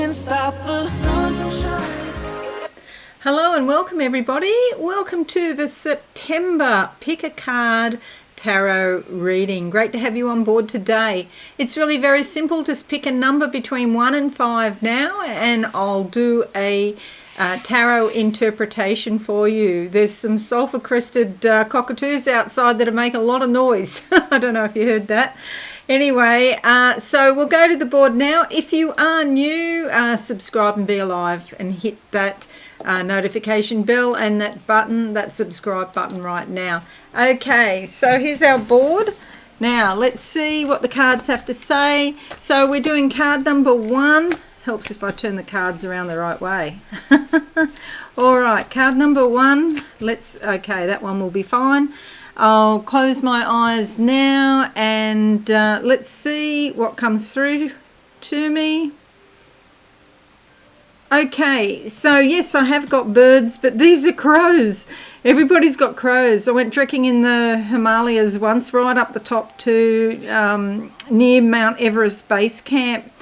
can't stop the sun from shining. Hello and welcome everybody. Welcome to the September Pick a Card Tarot reading. Great to have you on board today. It's really very simple. Just pick a number between 1 and 5 now and I'll do a tarot interpretation for you. There's some sulfur-crested cockatoos outside that are making a lot of noise. I don't know if you heard that. Anyway, so we'll go to the board now. If you are new, subscribe and be alive and hit that notification bell and that button, that subscribe button right now. Okay, so here's our board. Now let's see what the cards have to say. So we're doing card number 1. Helps if I turn the cards around the right way. All right, card number 1. Okay, that one will be fine. I'll close my eyes now and let's see what comes through to me. Okay, so yes, I have got birds, but these are crows. Everybody's got crows. I went trekking in the Himalayas once, right up the top to near Mount Everest Base Camp.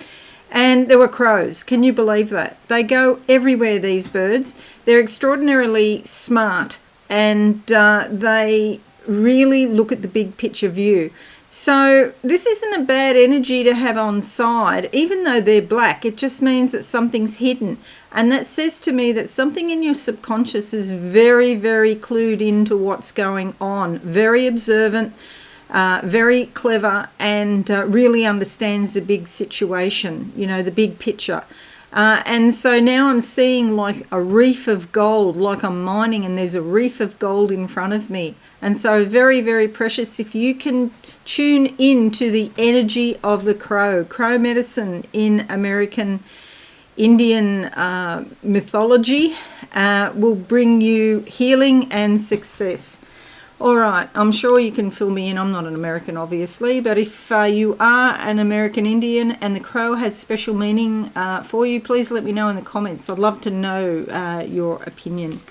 And there were crows. Can you believe that? They go everywhere, these birds. They're extraordinarily smart and they really look at the big picture view. So this isn't a bad energy to have on side. Even though they're black, it just means that something's hidden. And that says to me that something in your subconscious is very, very clued into what's going on. Very observant. Very clever and really understands the big situation, you know, the big picture. And so now I'm seeing like a reef of gold, like I'm mining and there's a reef of gold in front of me. And so very, very precious if you can tune into the energy of the crow. Crow medicine in American Indian mythology will bring you healing and success. All right, I'm sure you can fill me in. I'm not an American, obviously, but if you are an American Indian and the crow has special meaning for you, please let me know in the comments. I'd love to know your opinion.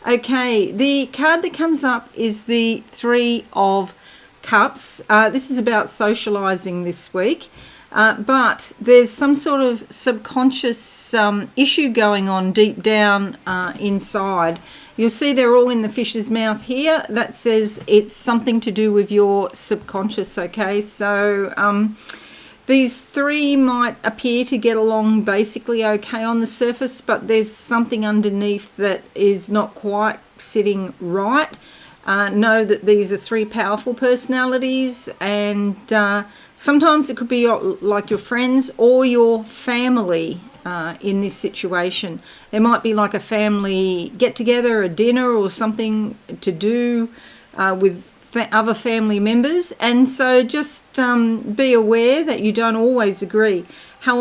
Okay, the card that comes up is the 3 of Cups. This is about socializing this week, but there's some sort of subconscious issue going on deep down inside. You'll see they're all in the fish's mouth here. That says it's something to do with your subconscious, okay? So these 3 might appear to get along basically okay on the surface, but there's something underneath that is not quite sitting right. Know that these are 3 powerful personalities, and sometimes it could be like your friends or your family in this situation. There might be like a family get-together, a dinner or something to do with other family members, and so just be aware that you don't always agree. How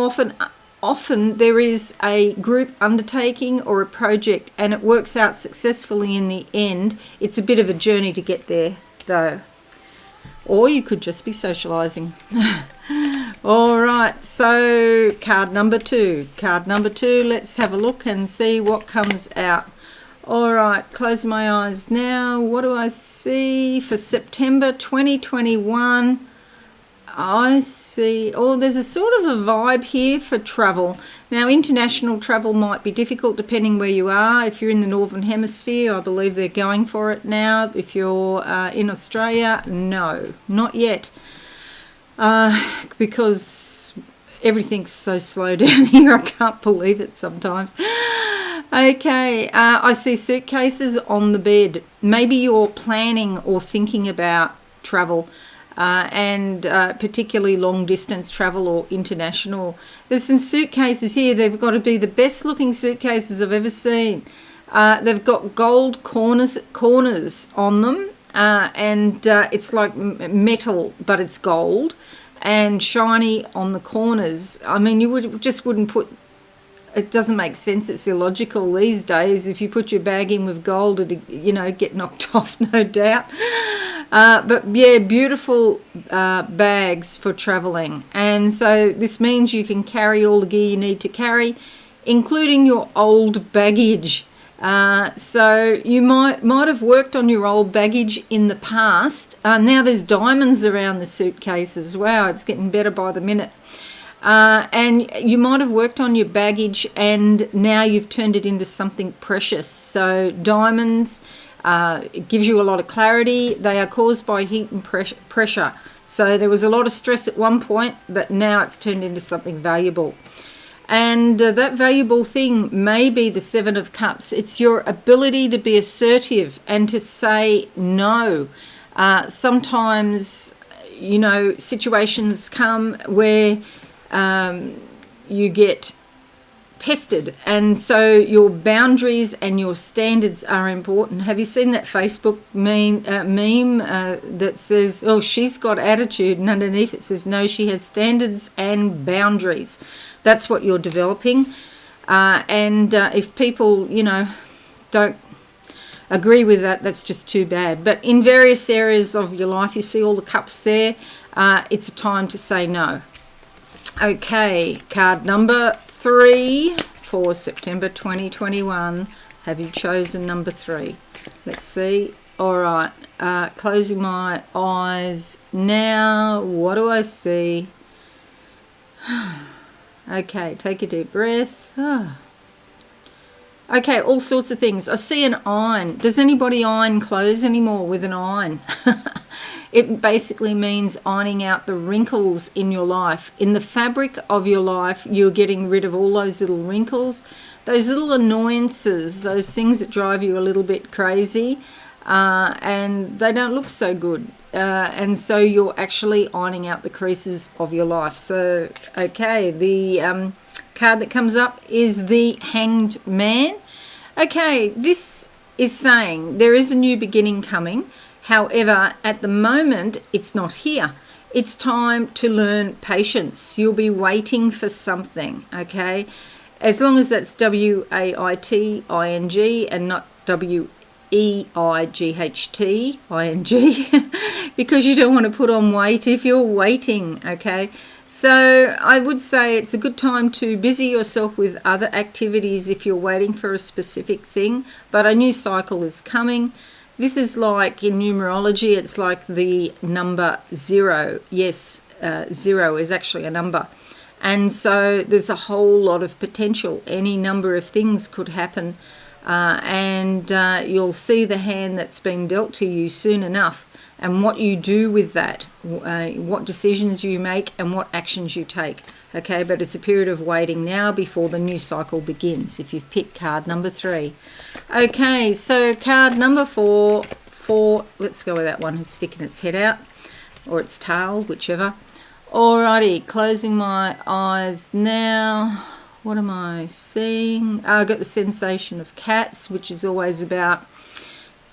often there is a group undertaking or a project and it works out successfully in the end. It's a bit of a journey to get there though. Or you could just be socializing. All right, so card number 2. Card number 2, let's have a look and see what comes out. All right, close my eyes now. What do I see for September 2021? I see, there's a sort of a vibe here for travel. Now, international travel might be difficult depending where you are. If you're in the Northern Hemisphere, I believe they're going for it now. If you're in Australia, no, not yet. Because everything's so slow down here, I can't believe it sometimes. Okay, I see suitcases on the bed. Maybe you're planning or thinking about travel. And particularly long distance travel or international. There's some suitcases here. They've got to be the best looking suitcases I've ever seen. They've got gold corners on them, and it's like metal, but it's gold and shiny on the corners. I mean, you wouldn't put. It doesn't make sense. It's illogical these days. If you put your bag in with gold, it'd get knocked off, no doubt. But yeah, beautiful bags for traveling. And so this means you can carry all the gear you need to carry, including your old baggage. So you might have worked on your old baggage in the past. Now there's diamonds around the suitcases. Wow, it's getting better by the minute. And you might have worked on your baggage and now you've turned it into something precious. So diamonds, it gives you a lot of clarity. They are caused by heat and pressure. So there was a lot of stress at one point, but now it's turned into something valuable. And that valuable thing may be the Seven of Cups. It's your ability to be assertive and to say no. Sometimes, you know, situations come where you get tested, and so your boundaries and your standards are important. Have you seen that Facebook meme that says, oh, she's got attitude, and underneath it says, no, she has standards and boundaries. That's what you're developing. And if people, you know, don't agree with that, that's just too bad. But in various areas of your life, you see all the cups there, it's a time to say no. Okay, card number 3 for September 2021. Have you chosen number 3? Let's see. All right, closing my eyes now. What do I see? Okay, take a deep breath. Okay, all sorts of things. I see an iron. Does anybody iron clothes anymore with an iron? It basically means ironing out the wrinkles in your life. In the fabric of your life, you're getting rid of all those little wrinkles, those little annoyances, those things that drive you a little bit crazy, and they don't look so good. And so you're actually ironing out the creases of your life. So, okay, the card that comes up is the Hanged Man. Okay, this is saying there is a new beginning coming. However, at the moment, it's not here. It's time to learn patience. You'll be waiting for something, okay? As long as that's W-A-I-T-I-N-G and not W-E-I-G-H-T-I-N-G because you don't want to put on weight if you're waiting, okay? So I would say it's a good time to busy yourself with other activities if you're waiting for a specific thing, but a new cycle is coming. This is like in numerology, it's like the number 0. Yes, 0 is actually a number. And so there's a whole lot of potential. Any number of things could happen. And you'll see the hand that's been dealt to you soon enough. And what you do with that, what decisions you make and what actions you take. Okay, but it's a period of waiting now before the new cycle begins, if you've picked card number 3. Okay, so card number 4, let's go with that one who's sticking its head out, or its tail, whichever. Alrighty, closing my eyes now. What am I seeing? I've got the sensation of cats, which is always about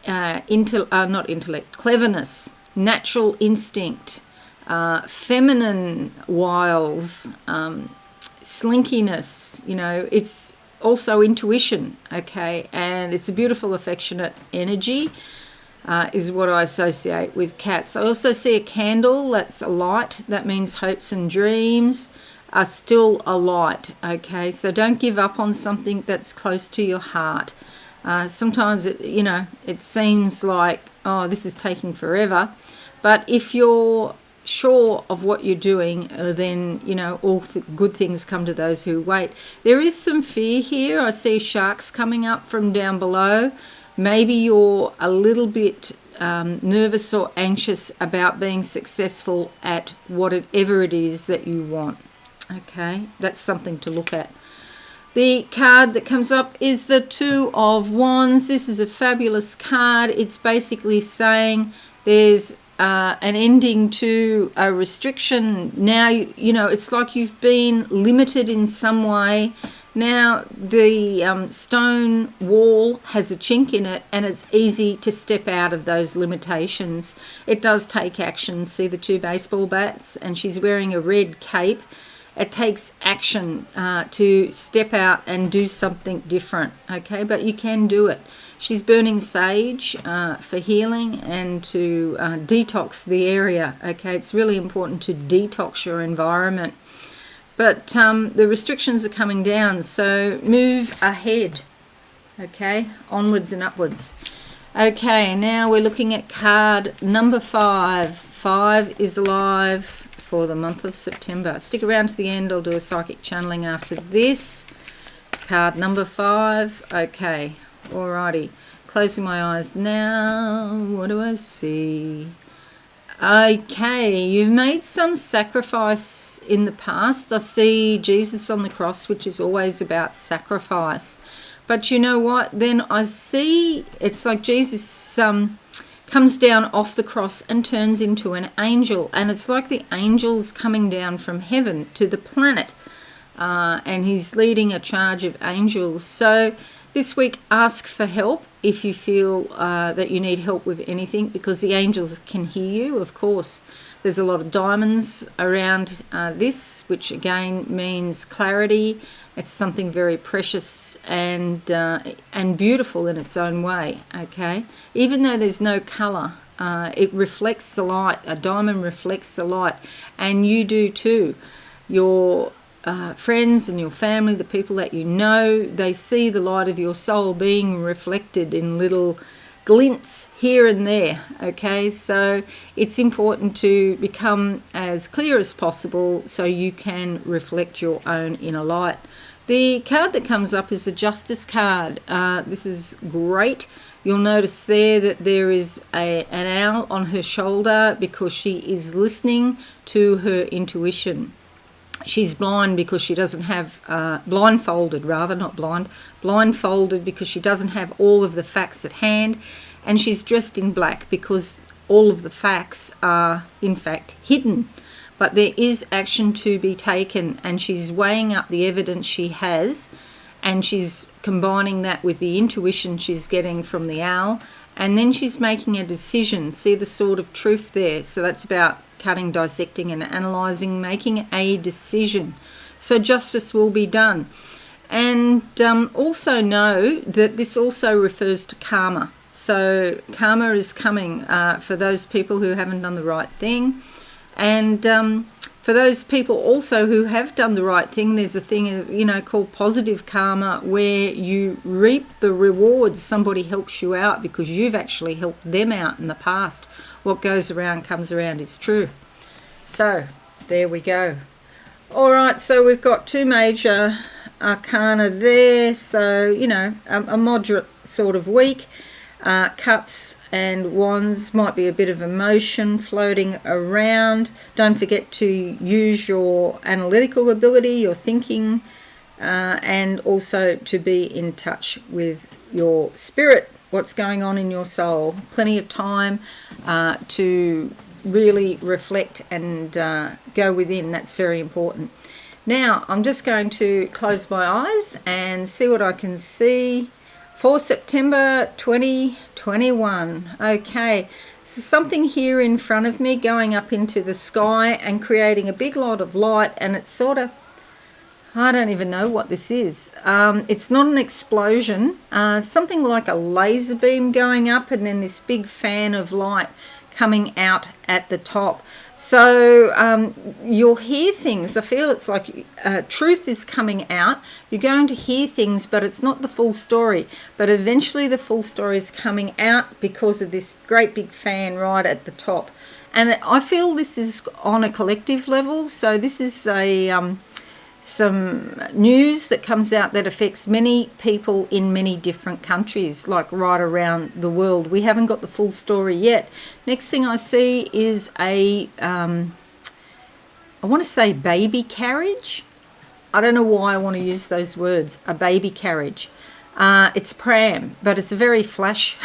not intellect, cleverness, natural instinct, feminine wiles, slinkiness, you know, it's also intuition, okay, and it's a beautiful affectionate energy, is what I associate with cats. I also see a candle that's a light. That means hopes and dreams are still alight, okay, so don't give up on something that's close to your heart. Sometimes it seems like, oh, this is taking forever, but if you're sure of what you're doing, then all good things come to those who wait. There is some fear here. I see sharks coming up from down below. Maybe you're a little bit nervous or anxious about being successful at whatever it is that you want. Okay, that's something to look at. The card that comes up is the Two of Wands. This is a fabulous card. It's basically saying there's an ending to a restriction. Now, it's like you've been limited in some way. Now, the stone wall has a chink in it, and it's easy to step out of those limitations. It does take action. See the 2 baseball bats? And she's wearing a red cape. It takes action to step out and do something different, okay? But you can do it. She's burning sage for healing and to detox the area, okay? It's really important to detox your environment. But the restrictions are coming down, so move ahead, okay? Onwards and upwards. Okay, now we're looking at card number 5. 5 is alive. for the month of September. Stick around to the end. I'll do a psychic channeling after this. Card number 5. Okay, alrighty. Closing my eyes now. What do I see? Okay, you've made some sacrifice in the past. I see Jesus on the cross, which is always about sacrifice. But you know what? Then I see it's like Jesus comes down off the cross and turns into an angel. And it's like the angels coming down from heaven to the planet. And he's leading a charge of angels. So this week, ask for help if you feel that you need help with anything, because the angels can hear you, of course. There's a lot of diamonds around this, which again means clarity. It's something very precious and beautiful in its own way, okay? Even though there's no colour, it reflects the light. A diamond reflects the light, and you do too. Your friends and your family, the people that you know, they see the light of your soul being reflected in little glints here and there, okay? So it's important to become as clear as possible so you can reflect your own inner light. The card that comes up is the Justice card. This is great. You'll notice there that there is an owl on her shoulder because she is listening to her intuition. She's blind because she doesn't have, blindfolded rather, not blind, blindfolded because she doesn't have all of the facts at hand, and she's dressed in black because all of the facts are in fact hidden. But there is action to be taken, and she's weighing up the evidence she has, and she's combining that with the intuition she's getting from the owl, and then she's making a decision. See the sword of truth there? So that's about cutting, dissecting and analysing, making a decision. So justice will be done. And also know that this also refers to karma. So karma is coming for those people who haven't done the right thing. And for those people also who have done the right thing, there's a thing, called positive karma, where you reap the rewards. Somebody helps you out because you've actually helped them out in the past. What goes around comes around is true. So there we go. All right, so we've got 2 major arcana there. So, a moderate sort of week. Cups and wands might be a bit of emotion floating around. Don't forget to use your analytical ability, your thinking, and also to be in touch with your spirit, what's going on in your soul. Plenty of time to really reflect and go within. That's very important. Now, I'm just going to close my eyes and see what I can see for September 2021. Okay, there's something here in front of me going up into the sky and creating a big lot of light, and it's sort of, I don't even know what this is. It's not an explosion, something like a laser beam going up and then this big fan of light coming out at the top. So you'll hear things. I feel it's like truth is coming out. You're going to hear things, but it's not the full story. But eventually the full story is coming out because of this great big fan right at the top. And I feel this is on a collective level. So this is a some news that comes out that affects many people in many different countries, like right around the world. We haven't got the full story yet. Next thing I see is a, I want to say baby carriage. I don't know why I want to use those words, a baby carriage. It's a pram, but it's a very flash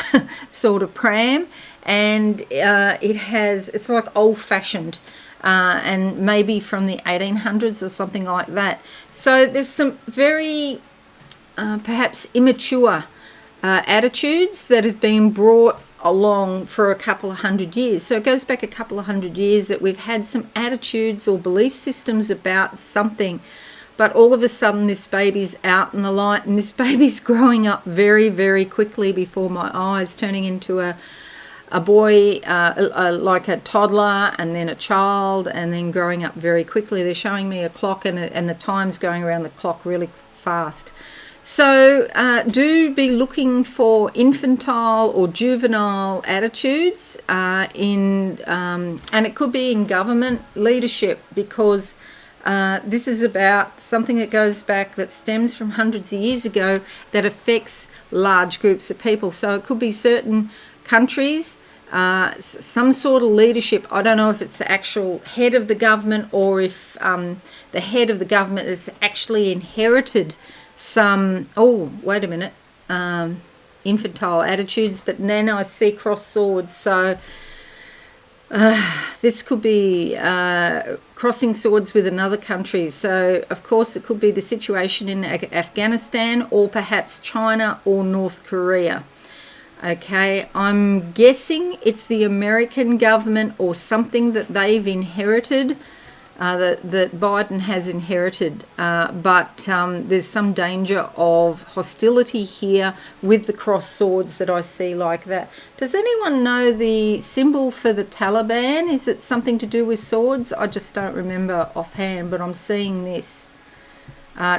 sort of pram, and it's like old-fashioned. And maybe from the 1800s or something like that. So there's some very perhaps immature attitudes that have been brought along for a couple of hundred years. So it goes back a couple of hundred years that we've had some attitudes or belief systems about something, but all of a sudden this baby's out in the light, and this baby's growing up very, very quickly before my eyes, turning into a boy, like a toddler, and then a child, and then growing up very quickly. They're showing me a clock, and the time's going around the clock really fast. So do be looking for infantile or juvenile attitudes and it could be in government leadership, because this is about something that goes back, that stems from hundreds of years ago, that affects large groups of people. So it could be certain countries, some sort of leadership. I don't know if it's the actual head of the government, or if the head of the government has actually inherited some, infantile attitudes, but then I see crossed swords. So this could be crossing swords with another country. So of course it could be the situation in Afghanistan, or perhaps China or North Korea. Okay, I'm guessing it's the American government or something that they've inherited, that Biden has inherited, but there's some danger of hostility here with the cross swords that I see like that. Does anyone know the symbol for the Taliban? Is it something to do with swords? I just don't remember offhand, but I'm seeing this,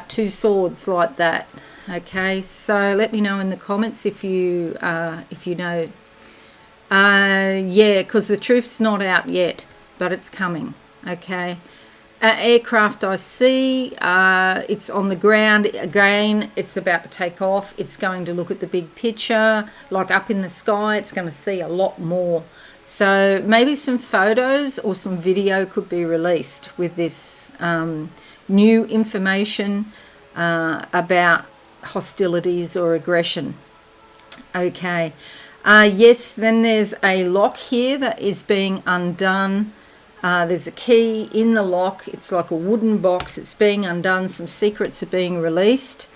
two swords like that. Okay, so let me know in the comments if you know. Yeah, because the truth's not out yet, but it's coming. Okay, aircraft I see, it's on the ground again. It's about to take off. It's going to look at the big picture, like up in the sky. It's going to see a lot more. So maybe some photos or some video could be released with this new information about hostilities or aggression. Okay, yes, then there's a lock here that is being undone. There's a key in the lock. It's like a wooden box. It's being undone. Some secrets are being released.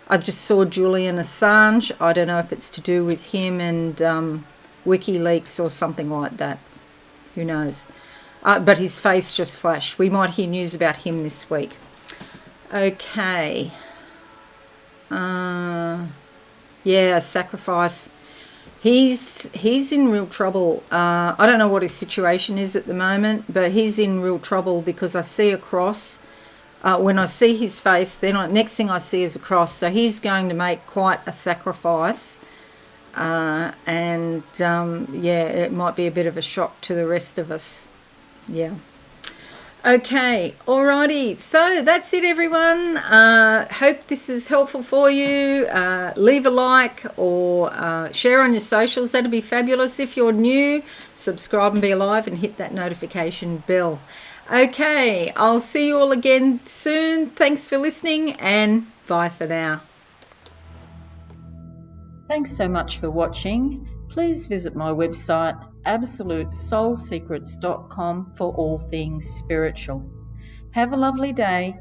I just saw Julian Assange. I don't know if it's to do with him and WikiLeaks or something like that. Who knows? But his face just flashed. We might hear news about him this week. Okay. Yeah, sacrifice. He's in real trouble. I don't know what his situation is at the moment, but he's in real trouble because I see a cross. When I see his face, then next thing I see is a cross. So he's going to make quite a sacrifice. Yeah, it might be a bit of a shock to the rest of us. Yeah. Okay, alrighty, so that's it everyone. Hope this is helpful for you. Leave a like or share on your socials. That'd be fabulous. If you're new, subscribe and be alive and hit that notification bell. Okay, I'll see you all again soon. Thanks for listening and bye for now. Thanks so much for watching. Please visit my website absolutesoulsecrets.com for all things spiritual. Have a lovely day.